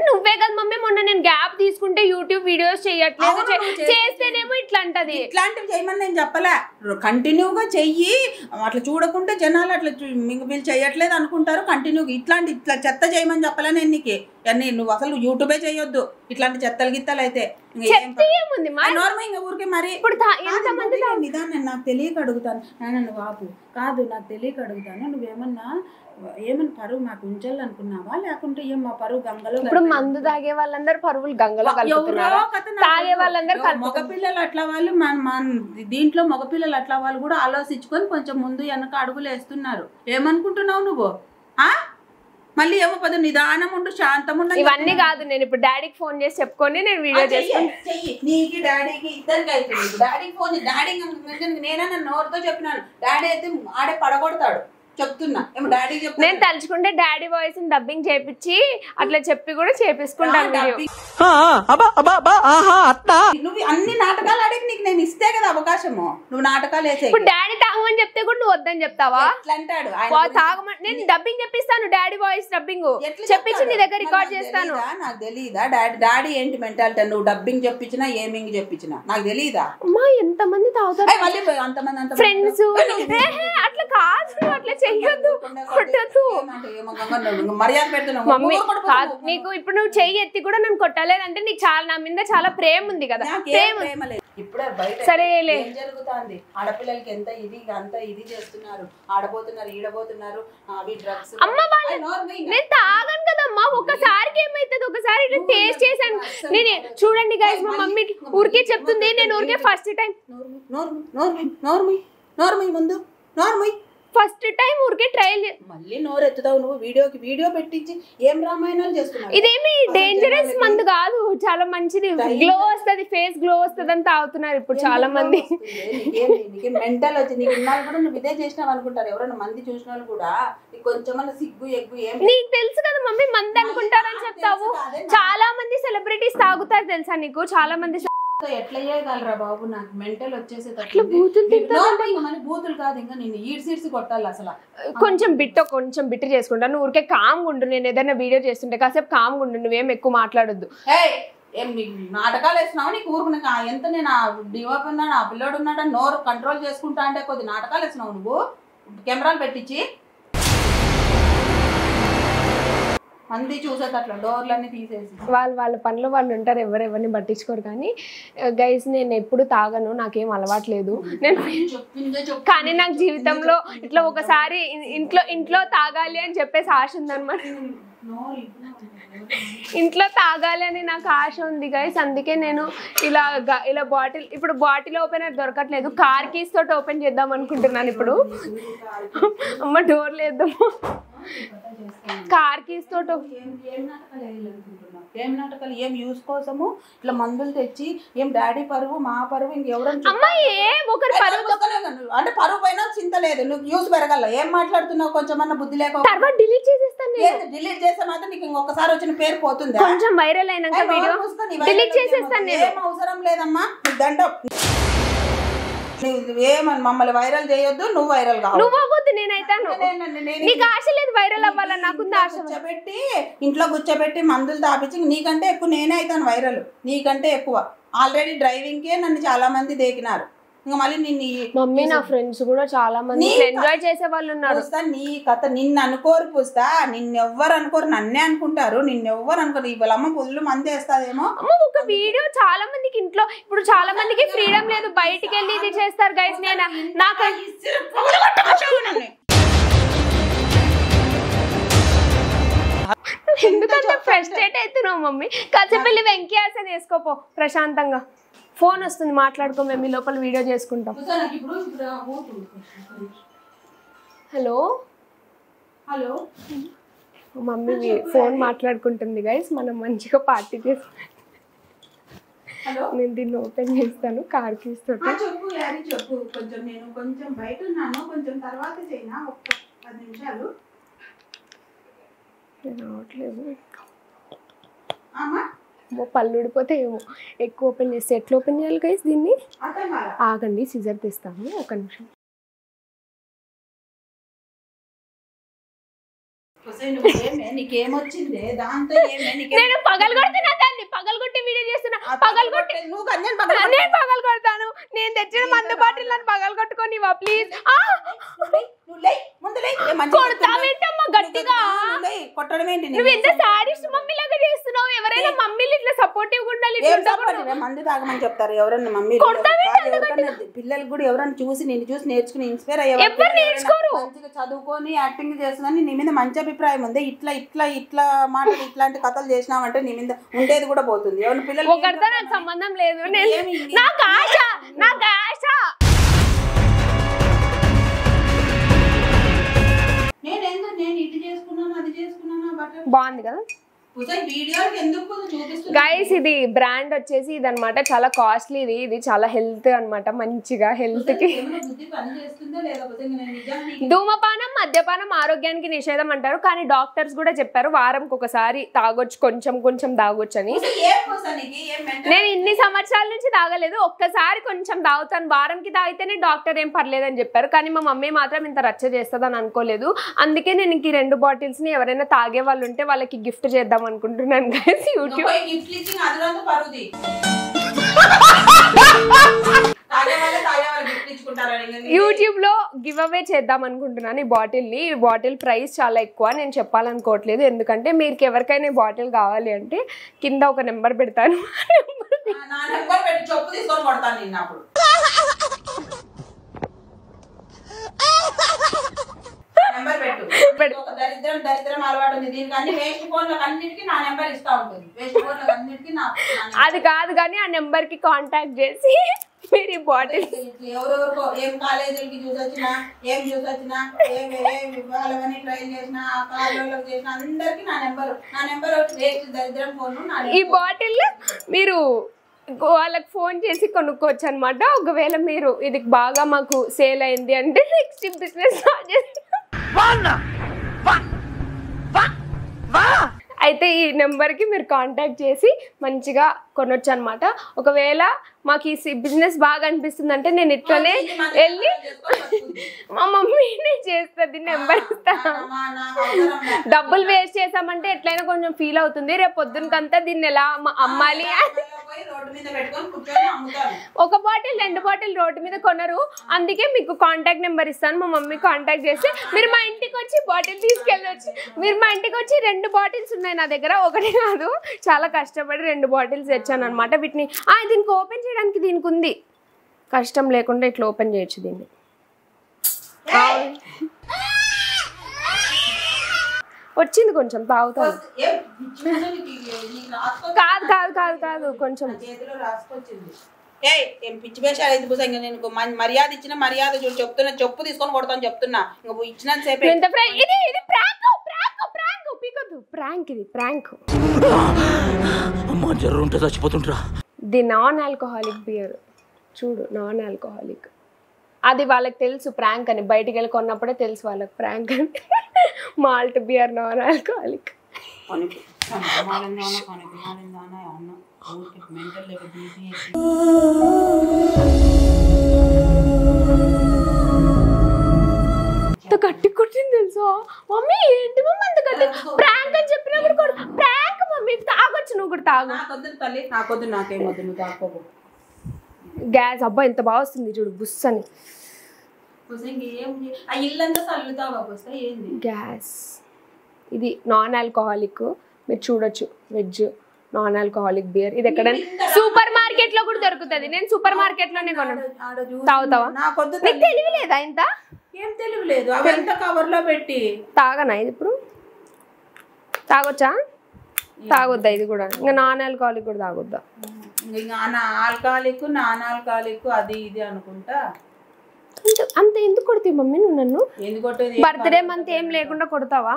నువ్వే కదా మమ్మీ మొన్న నేను గ్యాప్ తీసుకుంటే యూట్యూబ్ వీడియోస్ చేయట్లేదు, చేస్తేనేమో ఇట్లా అంటది. ఇట్లాంటివి చేయమని నేను చెప్పలే. కంటిన్యూగా చెయ్యి. అట్లా చూడకుంటే జనాలు అట్లా వీళ్ళు చెయ్యట్లేదు అనుకుంటారు. కంటిన్యూగా ఇట్లా చెత్త చేయమని చెప్పలే నేను నీకు. అన్నీ నువ్వు అసలు యూట్యూబే చేయొద్దు ఇట్లాంటి చెత్తలు గిత్తలు అయితే. ఊరికే మరి ఇప్పుడు నిదాన్ని నాకు తెలియక అడుగుతాను. నువ్వు ఆపు. కాదు నాకు తెలియక అడుగుతాను. నువ్వేమన్నా పరువు మాకు ఉంచాలి అనుకున్నావా, లేకుంటే ఏం మా పరువు గంగలో? ఇప్పుడు మందు తాగే వాళ్ళందరూ పరువులు గంగలో తాగే వాళ్ళందరూ. మగపిల్లలు అట్లా వాళ్ళు దీంట్లో మగపిల్లలు అట్లా వాళ్ళు కూడా ఆలోచించుకొని కొంచెం ముందు వెనక అడుగులు వేస్తున్నారు. ఏమనుకుంటున్నావు నువ్వు? మళ్ళీ ఏమో పద నిదానం ఉండు, శాంతం ఉండు. ఇవన్నీ కాదు, నేను ఇప్పుడు డాడీకి ఫోన్ చేసి చెప్పుకొని నేను వీడియో చేస్తాను. నీకు డాడీకి ఇద్దరికి అవుతుంది. డాడీకి ఫోన్ డాడీ నేనే నన్ను నోరుతో చెప్పినాను. డాడీ అయితే ఆడే పడగొడతాడు చెప్తున్నా. ఏమో డాడీ చెప్తా, నేను తలుచుకుంటే డాడీ వాయిస్ డబ్బింగ్ చేపించి అట్లా చెప్పి కూడా చేపించుకుంటాను వీడియో. నువ్వు అన్ని నాటకాలు ఆడేకి నీకు నేను ఇస్తే కదా అవకాశము. నువ్వు నాటకాలు వేసే ఇప్పుడు డాడీ తాగమని చెప్తే కూడా నువ్వు వద్దని చెప్తావా? ఎట్లా అంటాడు తాగమని నేను డబ్బింగ్ చెప్పిస్తాను, డాడీ వాయిస్ డబ్బింగ్ చెప్పించి నీ దగ్గర రికార్డ్ చేస్తాను. నాకు తెలియదా డాడీ ఏంటి మెంటాలిటీ? నువ్వు డబ్బింగ్ చెప్పించినా ఏమింగ్ చెప్పించినా నాకు తెలియదా? అమ్మా ఎంత మంది తాగుతారు అంతమంది ఫ్రెండ్స్, అట్లా కాదు, అట్లా చెయ్యొద్దు, కొట్టద్దు. మర్యాద పెడుతున్నావు మమ్మీ కాదు, నీకు ఇప్పుడు నువ్వు చెయ్యి ఎత్తి కూడా నన్ను కొట్టలేదంటే నీకు చాలా నా మీద చాలా ప్రేమ ఉంది కదా. ప్రేమ లేదు. ఇప్పుడే బయట సరేలే ఏం జరుగుతుంది? ఆడపిల్లలకి ఎంత ఇది చేస్తున్నారు, ఆడబోతున్నారు, ఈడబోతున్నారు, అవి డ్రగ్స్. అమ్మ నేను తాగను కదమ్మా, ఒకసారికి ఏమైతుంది, ఒకసారి ఇట్లా టేస్ట్ చేశాను నేను. చూడండి గైస్, మా మమ్మీ ఊరికే చెప్తుంది, నేను ఊరికే ఫస్ట్ టైం నోర్మీ ముందు నోర్మీ ఫస్ట్ టైం ఊరికే ట్రయల్. మళ్ళీ నోరు ఎత్తుతావు నువ్వు. వీడియో పెట్టించి ఏం రామాయణాలు చేస్తున్నావు? ఇదేమి డేంజరస్ మందు కాదు, చాలా మంచిది, గ్లో వస్తుంది, ఫేస్ గ్లో వస్తుంది అని తాగుతున్నారు ఇప్పుడు చాలా మంది. మెంటల్ వచ్చి నీకు ఇన్నాళ్ళు కూడా నువ్వు ఇదే చేసినావు అనుకుంటారు ఎవరైనా మంది చూసిన వాళ్ళు కూడా. కొంచెం సిగ్గు ఎగ్గు ఏం నీకు తెలుసు కదా మమ్మీ, మంది అనుకుంటారని చెప్తావు. చాలా మంది సెలబ్రిటీస్ తాగుతారు తెలుసా నీకు? చాలా మంది ఎట్లా చేయగలరా బాబు? నాకు మెంటల్ వచ్చేసేటట్లు బూతులు కాదు, ఇంకా నేను ఈడ్సిడ్సి కొట్టాలి అసలు. కొంచెం బిట్టు చేసుకుంటాను. ఊరికే కామ్గా ఉండు, నేను ఏదైనా వీడియో చేస్తుంటే కాసేపు కామ్గా ఉండు, నువ్వేం ఎక్కువ మాట్లాడొద్దు. ఏం నాటకాలు వేసినావు? నీకు ఊరుకు ఎంత నేను డివోప్ ఉన్నాడు, ఆ పిల్లోడు ఉన్నాడు, నోరు కంట్రోల్ చేసుకుంటా అంటే కొద్ది నాటకాలు వేసినావు నువ్వు కెమెరాలు పెట్టించి. మంది చూసేటట్లా డోర్లన్నీ తీసేసి వాళ్ళ పనిలో వాళ్ళు ఉంటారు, ఎవరెవరిని పట్టించుకోరు. కానీ గైస్ నేను ఎప్పుడు తాగను, నాకేం అలవాట్లేదు. కానీ నాకు జీవితంలో ఇట్లా ఒకసారి ఇంట్లో తాగాలి అని చెప్పేసి ఆశ ఉందన్నమాట. ఇంట్లో తాగాలి అని నాకు ఆశ ఉంది గైస్. అందుకే నేను ఇలా బాటిల్ ఓపెనర్ దొరకట్లేదు, కార్ కీస్ తోటి ఓపెన్ చేద్దాం అనుకుంటున్నాను ఇప్పుడు. అమ్మ డోర్ లేద్దాము, కార్ కీస్ తోటి. ఏం నాటకాలు? ఏం యూస్ కోసము ఇట్లా మందులు తెచ్చి ఏం డాడీ పరువు మా పరువు ఇంకెవరైనా అంటే పరువు పైన చింత లేదు, నువ్వు యూస్ పెరగల. ఏం మాట్లాడుతున్నావు? కొంచెం బుద్ధి లేక డిలీట్ చేసేస్తాను. డిలీట్ చేస్తే మాత్రం నీకు ఇంకొకసారి వచ్చిన పేరు పోతుంది. కొంచెం వైరల్ అయినాక వీడియో డిలీట్ చేసేస్తాను. ఏం అవసరం లేదమ్మా, దండం. ఏమని మమ్మల్ని వైరల్ చేయొద్దు, నువ్వు వైరల్ కావు. నువ్వు అవ్వద్దు, నేనైతాను. నీకు ఆశ లేదు వైరల్ అవ్వాలని, నాకుంది ఆశ. కూర్చోబెట్టి ఇంట్లో కూర్చోబెట్టి మందులు తాపించి నీకంటే ఎక్కువ నేనే అవుతాను వైరల్, నీకంటే ఎక్కువ. ఆల్రెడీ డ్రైవింగ్కే నన్ను చాలా మంది దేకినారు. ఇంకా మళ్ళీ నిన్ను మమ్మీ నా ఫ్రెండ్స్ కూడా చాలా మంది ఎంజాయ్ చేసే వాళ్ళు ఉన్నారు. నీ కథ నిన్ను అనుకోరు పుస్తా, నిన్నెవ్వరు అనుకోరు, నన్నే అనుకుంటారు. నిన్నెవ్వరు అనుకోరు. ఇవాళ అమ్మ పుల్లు మంది వేస్తాదేమో. ఒక వీడియో చాలా మందికి ఇంట్లో ఇప్పుడు చాలా మందికి ఫ్రీడమ్ లేదు, బయటికి వెళ్ళి ఇది చేస్తారు గైస్. నేను నాకు ఎందుకంటే ఫ్రస్ట్రేట్ అవుతున్నావు మమ్మీ. కాసేపు వెళ్ళి వెంకయ్యాసని వేసుకోపో ప్రశాంతంగా. ఫోన్ వస్తుంది, మాట్లాడుకో, మేము లోపల వీడియో చేసుకుంటాం. హలో మమ్మీ ఫోన్ మాట్లాడుకుంటుంది గైస్, మనం మంచిగా పార్టీ చేసి. నేను దీన్ని ఓపెన్ చేస్తాను కార్ కీస్ తోటి. చెప్పు కొంచెం, నేను కొంచెం బయట ఉన్నాను, కొంచెం తర్వాత చేయనా, ఒక్క 10 నిమిషాలు. రావట్లేదు, పళ్ళు ఊడిపోతే ఏమో. ఎక్కువ ఓపెన్ చేస్తే ఎట్లా ఓపెన్ చేయాలి గైస్ దీన్ని? ఆగండి, సిజర్ తెస్తాను, ఒక నిమిషం. నీకేమొచ్చింది దాంతో? నేను పగలగొడుతున్నా దాన్ని, పగలగొట్టి వీడియో చేస్తున్నా. పగలగొట్టి నేను పగలగొడతాను. నేను తెచ్చిన మందు బాటిల్ నన్ను పగలగొట్టుకొని ప్లీజ్. కొడతావేంటమ్మా గట్టిగా? నువ్వు ఎంత సాడిస్ట్ మమ్మీ లాగా చేస్తున్నావు. ఎవరైనా మమ్మీలు ఇట్లా సపోర్టివ్ ఉండాలి. మందు తాగమని చెప్తారు ఎవరన్నా మమ్మీ. పిల్లలు కూడా ఎవరైనా చూసి నిన్ను చూసి నేర్చుకుని ఇన్స్పైర్ అయ్యారు. ఎవరు నేర్చుకోరు. మంచిగా చదువుకొని యాక్టింగ్ చేస్తుందని నీ మీద మంచి అభిప్రాయం ఉంది. ఇట్లా మాటలు ఇట్లాంటి కథలు చేసినావంటే నీ మీద ఉండేది కూడా పోతుంది. ఎవరి పిల్లలు ఒకరితో నాకు సంబంధం లేదు. నాకు ఆశ, నాకు ఆశ. నేను ఇటు చేసుకున్నాను, అది చేసుకున్నాను, బాగుంది కదా వీడియోకి ఎందుకు చూపిస్తుంది గైస్ ఇది బ్రాండ్ వచ్చేసి ఇది అనమాట చాలా కాస్ట్లీ ఇది చాలా హెల్త్ అనమాట మంచిగా హెల్త్ కి బుద్ధి పని చేస్తుందా లేకపోతే నిజానికి ధూమపానం మద్యపానం ఆరోగ్యానికి నిషేధం అంటారు కానీ డాక్టర్స్ కూడా చెప్పారు వారంకి ఒకసారి తాగొచ్చు కొంచెం కొంచెం తాగొచ్చు అని ఏం కోసానికి ఏం మెంటల్ నేను ఇన్ని సంవత్సరాల నుంచి తాగలేదు ఒక్కసారి కొంచెం తాగుతాను వారంకి తాగితేనే డాక్టర్ ఏం పర్లేదని చెప్పారు కానీ మా మమ్మీ మాత్రం ఇంత రచ్చ చేస్తుందని అనుకోలేదు అందుకే నేను ఇంక 2 బాటిల్స్ ని ఎవరైనా తాగే వాళ్ళు ఉంటే వాళ్ళకి గిఫ్ట్ చేద్దాం అనుకుంటున్నాను గైస్ యూట్యూబ్ గిఫ్ట్ ఇచ్చింగ్ అదనంత పరుది యూట్యూబ్ లో గివ్ అవే చేద్దాం అనుకుంటున్నాను ఈ బాటిల్ ప్రైస్ చాలా ఎక్కువ నేను చెప్పాలనుకోవట్లేదు ఎందుకంటే మీకు ఎవరికైనా ఈ బాటిల్ కావాలి అంటే కింద ఒక నెంబర్ పెడతాను నా నెంబర్ పెట్టి చెప్పు తీసుకొని కొడతాను నిన్న అప్పుడు నెంబర్ పెట్టు ఒక దరిద్రం అలవాటు ఉంది దీనికి అన్ని వేస్ట్ ఫోన్లకు అన్నిటికీ నా నెంబర్ ఇస్తా ఉంటుంది వేస్ట్ ఫోన్లకు అన్నిటికీ అది కాదు కానీ ఆ నెంబర్ కి కాంటాక్ట్ చేసి మీరు ఈ బాటిల్ ఎవరెవరికో ఏం కాలేజీలకి చూసొచ్చినా ఏం చూసొచ్చినా వాళ్ళని ట్రై చేసినా ఆ కాలేజీలకు చేసిన అందరికి నా నెంబర్ వేస్ట్ దరిద్రం ఫోన్ ఈ బాటిల్ మీరు వాళ్ళకి ఫోన్ చేసి కొనుక్కోవచ్చు అనమాట ఒకవేళ మీరు ఇది బాగా మాకు సేల్ అయింది అంటే నెక్స్ట్ బిజినెస్ స్టార్ట్ చేసి అయితే ఈ నెంబర్కి మీరు కాంటాక్ట్ చేసి మంచిగా కొనొచ్చు అనమాట ఒకవేళ మాకు ఈ బిజినెస్ బాగా అనిపిస్తుంది అంటే నేను ఇట్లనే వెళ్ళి మా మమ్మీనే చేస్తుంది నెంబర్ ఇస్తాను డబ్బులు వేస్ట్ చేసామంటే ఎట్లయినా కొంచెం ఫీల్ అవుతుంది రేపు పొద్దునకంతా దీన్ని ఎలా అమ్మాలి ఒక బాటిల్ 2 బాటిల్ రోడ్డు మీద కొనరు అందుకే మీకు కాంటాక్ట్ నెంబర్ ఇస్తాను మా మమ్మీ కాంటాక్ట్ చేస్తే మీరు మా ఇంటికి వచ్చి బాటిల్ తీసుకెళ్ళవచ్చు మీరు మా ఇంటికి వచ్చి 2 బాటిల్స్ ఉన్నాయి నా దగ్గర ఒకటి కాదు చాలా కష్టపడి 2 బాటిల్స్ తెచ్చాను అనమాట వీటిని దీనికి ఓపెన్ చేయడానికి దీనికి ఉంది కష్టం లేకుండా ఇట్లా ఓపెన్ చేయొచ్చు దీన్ని వచ్చింది కొంచెం తాగుతాను కాదు కాదు కాదు కాదు కొంచెం ఏం పిచ్చి వేషాలు అయితే ఇంకా నేను మర్యాద ఇచ్చిన మర్యాద చూడు చెప్తున్నా చెప్పు తీసుకొని కొడతాను చెప్తున్నా ఇంకా ఇచ్చినంత సేపు ది నాన్ ఆల్కహాలిక్ బియర్ చూడు నాన్ ఆల్కహాలిక్ అది వాళ్ళకి తెలుసు ప్రాంక్ అని బయటికి వెళ్ళి కొన్నప్పుడే తెలుసు వాళ్ళకి ప్రాంక్ అని మాల్ట్ బియర్ నాన్ ఆల్కహాలిక్ గట్టి కొట్టింది తెలుసా మమ్మీ ఏంటి మమ్మీ అంత గట్టి ప్రాంక్ అని చెప్పినప్పుడు కూడా ప్రాంక్ మమ్మీ తాగొచ్చు నువ్వు కూడా తాగు నాకొద్దు నాకేమొద్దు నువ్వు తాకోదు గ్యాస్ అబ్బా ఎంత బాగా వస్తుంది చూడు బుస్ అని గ్యాస్ ఇది నాన్ ఆల్కహాలిక్ మీరు చూడొచ్చు వెజ్ నాన్ ఆల్కహాలిక్ బియర్ ఇది ఎక్కడ సూపర్ మార్కెట్ లో కూడా దొరుకుతుంది నేను సూపర్ మార్కెట్ లోనే కొన్నాను తాగుతావా నీకు తెలియలేదా ఇంత ఏం తెలియలేదు అవంత కవర్ లో పెట్టి తాగనా ఇది ఇప్పుడు తాగొచ్చా తాగొద్దా ఇది కూడా ఇంకా నాన్ ఆల్కహాలిక్ కూడా తాగొద్దా ఇంకా ఆల్కహాలిక్ నాన్ ఆల్కహాలిక్ అది ఇది అనుకుంటా అంత ఎందుకు కొడతావు మమ్మీ నువ్వు నన్ను బర్త్డే మంత్ ఏం లేకుండా కొడతావా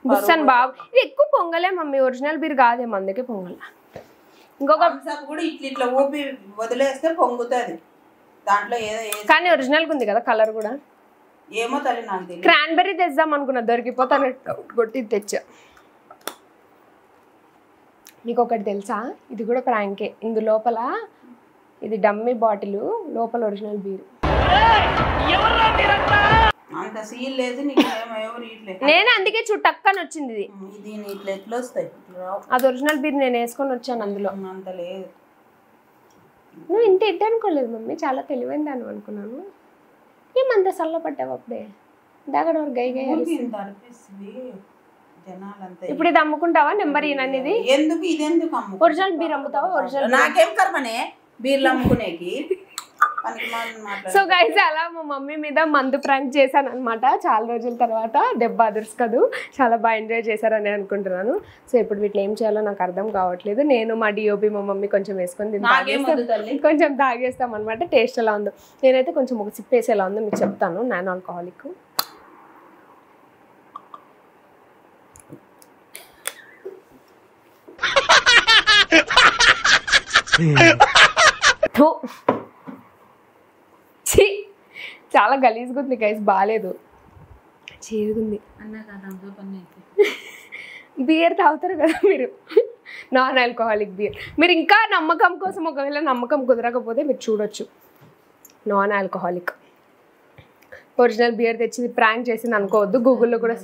బుస్సన్ బాబు ఇది ఎక్కువ పొంగలే మమ్మీ ఒరిజినల్ బీర్ కాదేమో అందుకే పొంగల ఇంకొక కూడా ఇట్లా ఊపి వదిలేస్తే పొంగుతుంది దాంట్లో ఏదో కానీ ఒరిజినల్ ఉంది కదా కలర్ కూడా ఏమో తల్లి నాకు తెలియదు క్రాన్బెర్రీ తెద్దాం అనుకున్నా దొరికిపోతాను కొట్టి తెచ్చా నీకు ఒకటి తెలుసా ఇది కూడా ప్రాంకే ఇందు లోపల ఇది డమ్మీ బాటిల్ లోపల ఒరిజినల్ బీర్ అంత సీల్ లేదు నీకు ఎవరు ఇట్లేదు నేను అందుకే చుట్టక్కని వచ్చింది ఇది ఇట్లా ఎట్లా వస్తాయి అది ఒరిజినల్ బీర్ నేను వేసుకొని వచ్చాను అందులో అంత లేదు నువ్వు ఇంత ఎడ్డ అనుకోలేదు మమ్మీ చాలా తెలివైన దాన్ని అనుకున్నాను ఏమంత సల్ల పట్టావు అప్పుడే దగ్గర గై గై ఇప్పుడు ఇది అమ్ముకుంటావా నెంబర్ ఈయనది ఎందుకు ఇది ఎందుకు ఒరిజినల్ బీర్ అమ్ముతావా ఒరిజినల్ నాకేం కర్మనే బీర్లు అమ్ముకునేకి సో గైస్ అలా మా మమ్మీ మీద మందు ప్రాంక్ చేశాను అనమాట చాలా రోజుల తర్వాత దెబ్బ అదుర్స్కదు చాలా బాగా ఎంజాయ్ చేశారని అనుకుంటున్నాను సో ఇప్పుడు వీటిని ఏం చేయాలో నాకు అర్థం కావట్లేదు నేను మా డిఓపి మా మమ్మీ కొంచెం వేసుకొని కొంచెం తాగేస్తాం అనమాట టేస్ట్ ఎలా ఉందో నేనైతే కొంచెం ఒక సిప్ వేసి ఎలా ఉందో మీకు చెప్తాను నాన్ ఆల్కహాలిక్ చాలా గలీజ్గా ఉంది గైస్, బాగాలేదు, చేదుగుంది. బియర్ తాగుతారు కదా మీరు, నాన్ ఆల్కహాలిక్ బియర్. మీరు ఇంకా నమ్మకం కోసం, ఒకవేళ నమ్మకం కుదరకపోతే మీరు చూడొచ్చు, నాన్ ఆల్కహాలిక్ ఒరిజినల్ బియర్ తెచ్చి ప్రాంక్ చేసింది అనుకోవద్దు. గూగుల్లో కూడా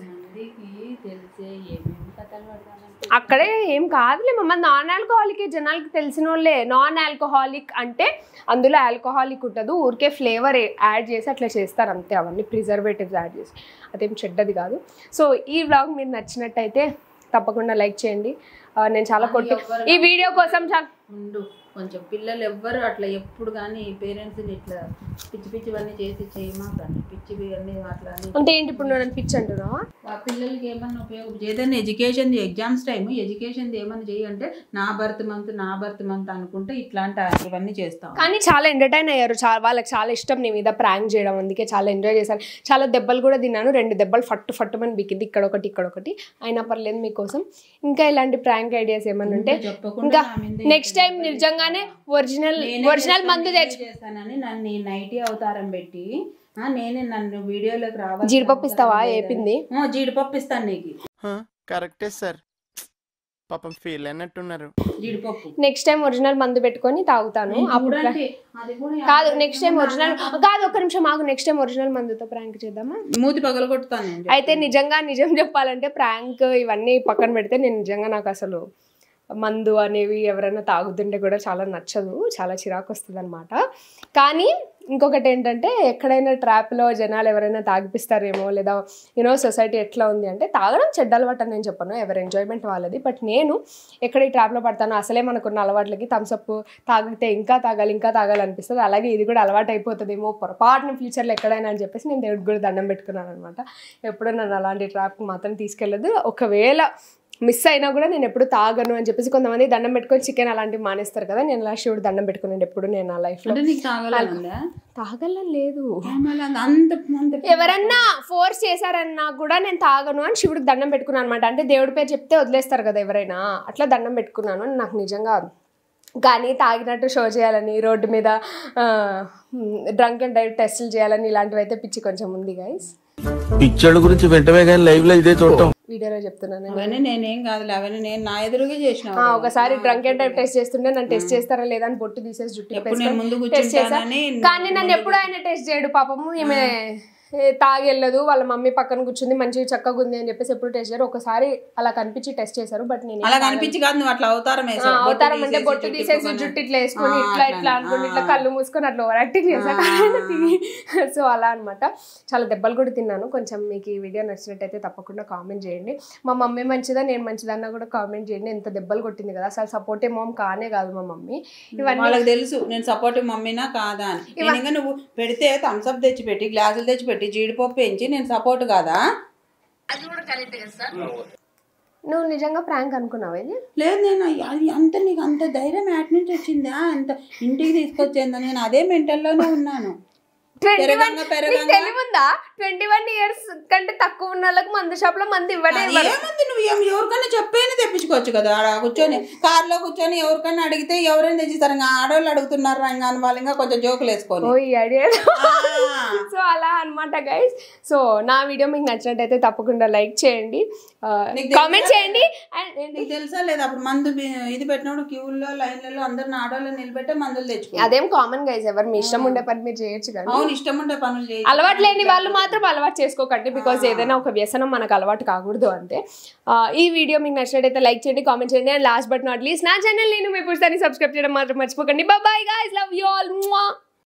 అక్కడే ఏం కాదులే మమ్మల్ని, నాన్ ఆల్కహాలిక్ జనాలకి తెలిసిన వాళ్ళే. నాన్ ఆల్కహాలిక్ అంటే అందులో ఆల్కహాలిక్ ఉంటుంది, ఊరికే ఫ్లేవర్ యాడ్ చేసి అట్లా చేస్తారు అంతే, అవన్నీ ప్రిజర్వేటివ్స్ యాడ్ చేసి, అదేం చెడ్డది కాదు. సో ఈ వ్లాగ్ మీరు నచ్చినట్టయితే తప్పకుండా లైక్ చేయండి. నేను చాలా ఈ వీడియో కోసం కొంచెం పిల్లలు ఎవ్వరు అట్లా ఎప్పుడు కానీ పేరెంట్స్ని ఇట్లా పిచ్చి పిచ్చివన్నీ చేయమాకండి. పిచ్చివి అన్నీ అట్లా అంటే ఏంటి ఇప్పుడు నన్ను పిచ్చి అంటున్నావా? ఆ పిల్లలకి ఏమన్నా ఉపయోగం ఏదైనా ఎడ్యుకేషన్ ఎగ్జామ్స్ టైం ఎడ్యుకేషన్ ఏమన్నా చేయంటే నా బర్త్ మంత్ అనుకుంటే ఇట్లాంటి ఇవన్నీ చేస్తాం. కానీ చాలా ఎంటర్టైన్ అయ్యారు, వాళ్ళకి చాలా ఇష్టం నీ మీద ప్రాంక్ చేయడం, అందుకే చాలా ఎంజాయ్ చేశాను. చాలా దెబ్బలు కూడా తిన్నాను, 2 దెబ్బలు ఫట్టుమని బిక్కింది, ఇక్కడొకటి. అయినా పర్లేదు మీకోసం. ఇంకా ఇలాంటి ప్రాంక్ ఐడియాస్ ఏమన్నా ఉంటే ఇంకా నెక్స్ట్ టైం నిజంగానే ఒరిజినల్ మందు చేస్తానని నన్ను నైటీ అవతారం పెట్టి నేనే నన్ను వీడియోలోకి రావాలి. జీడిపప్పు ఇస్తావా? ఏపింది జీడిపప్పు ఇస్తాను నీకు. కరెక్టే సార్, పాపం ఫీల్ అయినట్టున్నారు. జీడిపప్పు నెక్స్ట్ టైం ఒరిజినల్ మందు పెట్టుకొని తాగుతాను. కాదు నెక్స్ట్ టైం ఒరిజినల్ కాదు, ఒక్క నిమిషం ఆగు, నెక్స్ట్ టైం ఒరిజినల్ మందుతో ప్రాంక్ చేద్దామా? మూతి పగలగొట్టుతాను. అయితే నిజం చెప్పాలంటే ప్రాంక్ ఇవన్నీ పక్కన పెడితే నేను నిజంగా నాకు అసలు మందు అనేవి ఎవరైనా తాగుతుంటే కూడా చాలా నచ్చదు, చాలా చిరాకు వస్తుంది అనమాట. కానీ ఇంకొకటి ఏంటంటే ఎక్కడైనా ట్రాప్లో జనాలు ఎవరైనా తాగిపిస్తారేమో, లేదా సొసైటీ ఎట్లా ఉంది అంటే తాగడం చెడ్డ అలవాటు అని నేను చెప్పను, ఎవరి ఎంజాయ్మెంట్ వాళ్ళది. బట్ నేను ఎక్కడ ఈ ట్రాప్లో పడతానో, అసలే మనకున్న అలవాట్లకి థమ్స్అప్ తాగితే ఇంకా తాగాలి అనిపిస్తుంది. అలాగే ఇది కూడా అలవాటు అయిపోతుందేమో పొరపాటున ఫ్యూచర్లో ఎక్కడైనా అని చెప్పేసి నేను దేవుడికి కూడా దండం పెట్టుకున్నాను అనమాట. ఎప్పుడూ నన్ను అలాంటి ట్రాప్కి మాత్రం తీసుకెళ్ళదు. ఒకవేళ మిస్ అయినా కూడా నేను ఎప్పుడు తాగను అని చెప్పేసి కొంతమంది దండం పెట్టుకొని చికెన్ అలాంటివి మానేస్తారు కదా, నేను అలా శివుడు దండం పెట్టుకున్నాను ఎప్పుడు నేను నా లైఫ్లో. తాగలని లేదు, ఎవరన్నా ఫోర్స్ చేశారన్నా కూడా నేను తాగను అని శివుడికి దండం పెట్టుకున్నాను అనమాట. అంటే దేవుడి పేరు చెప్తే వదిలేస్తారు కదా ఎవరైనా, అట్లా దండం పెట్టుకున్నాను. నాకు నిజంగా కానీ తాగినట్టు షో చేయాలని, రోడ్డు మీద డ్రంక్ అండ్ డ్రైవ్ టెస్టులు చేయాలని ఇలాంటివి అయితే పిచ్చి కొంచెం ఉంది గైస్. పిచ్చోళ్ళ గురించి వెంటనే కానీ లైవ్ లో ఇదే చూడటం వీడియోలో చెప్తున్నాను. అవన్నీ నేనేం కాదు, అవన్నీ నేను నా ఎదురుగా చేసిన. ఒకసారి డ్రంక్ అండ్ డ్రైవ్ టెస్ట్ చేస్తుంటే నన్ను టెస్ట్ చేస్తారా లేదా అని బొట్టు తీసేసి జుట్టు టెస్ట్ చేశాను. కానీ నన్ను ఎప్పుడు ఆయన టెస్ట్ చేయడు పాపము. ఈమె తాగెళ్ళదు, వాళ్ళ మమ్మీ పక్కన కూర్చుంది, మంచిగా చక్కగా ఉంది అని చెప్పేసి ఎప్పుడు టెస్ట్ చేశారు. ఒకసారి అలా కనిపించి టెస్ట్ చేశారు. బట్ నేను అలా కనిపించి కాదు, నువ్వు అట్లా అవతారం అంటే బొట్టు తీసేసి జుట్టు ఇట్లా వేసుకొని ఇట్లా అనుకుని ఇట్లా కళ్ళు మూసుకొని అట్లా ఓవర్ యాక్టింగ్ చేశాను. సో అలా అనమాట. చాలా దెబ్బలు కూడా తిన్నాను. కొంచెం మీకు ఈ వీడియో నచ్చినట్టయితే తప్పకుండా కామెంట్ చేయండి. మా మమ్మీ మంచిదా నేను మంచిదన్నా కూడా కామెంట్ చేయండి. ఎంత దెబ్బలు కొట్టింది కదా, అసలు సపోర్టివ్ మామ్ కానే కాదు మా మమ్మీ. ఇవన్నీ వాళ్ళకి తెలుసు నేను సపోర్టివ్ మమ్మీనా కాదా అని. ఇంకా నువ్వు పెడితే థమ్స్అప్ తెచ్చిపెట్టి గ్లాసులు తెచ్చిపెట్టి జీడిపప్పు పెంచి నేను సపోర్ట్ కాదా? నువ్వు నిజంగా ప్రాంక్ అనుకున్నావు ఇది? లేదు, నేను అది అంత నీకు అంత ధైర్యం యాడ్ నుంచి వచ్చిందా, అంత ఇంటికి తీసుకొచ్చేందా? నేను అదే మెంటల్లోనే ఉన్నాను. 21 years కంటే తక్కువ ఉన్న వాళ్ళకి మందు షాప్ లో మంది ఇవ్వడే. నువ్వు ఎవరికైనా చెప్పేనే తెప్పించుకోవచ్చు కదా, కూర్చొని కార్లో కూర్చొని ఎవరికైనా అడిగితే ఎవరైనా తెచ్చిస్తారు. ఆడవాళ్ళు అడుగుతున్నారు రంగాన్ని వాళ్ళు ఇంకా కొంచెం జోకులు వేసుకోవాలి. సో అలా అనమాట గైస్. సో నా వీడియో మీకు నచ్చినట్టయితే తప్పకుండా లైక్ చేయండి, కామెంట్ చేయండి. నీకు తెలుసా లేదా అప్పుడు మందు ఇది పెట్టినప్పుడు క్యూల్లో లైన్లలో అందరిని ఆడవాళ్ళు నిలబెట్టే మందులు తెచ్చుకో. అదేం కామన్ గైస్, ఎవరు మీ ఇష్టం ఉండే పని మీరు చేయొచ్చు కదా. ఇష్టం ఉండే పనులు చేయాలి. అలవాటు లేని వాళ్ళు మాత్రం అలవాటు చేసుకోకండి, బికాజ్ ఏదైనా ఒక వ్యసనం మనకు అలవాటు కాకూడదు అంతే. ఈ వీడియో మీకు నచ్చినట్టయితే లైక్ చేయండి, కామెంట్ చేయండి. And last but not least నా ఛానల్ నేను మీ పుస్తకాన్ని సబ్స్క్రైబ్ చేయడం మాత్రం మర్చిపోకండి. By bye guys, love you all.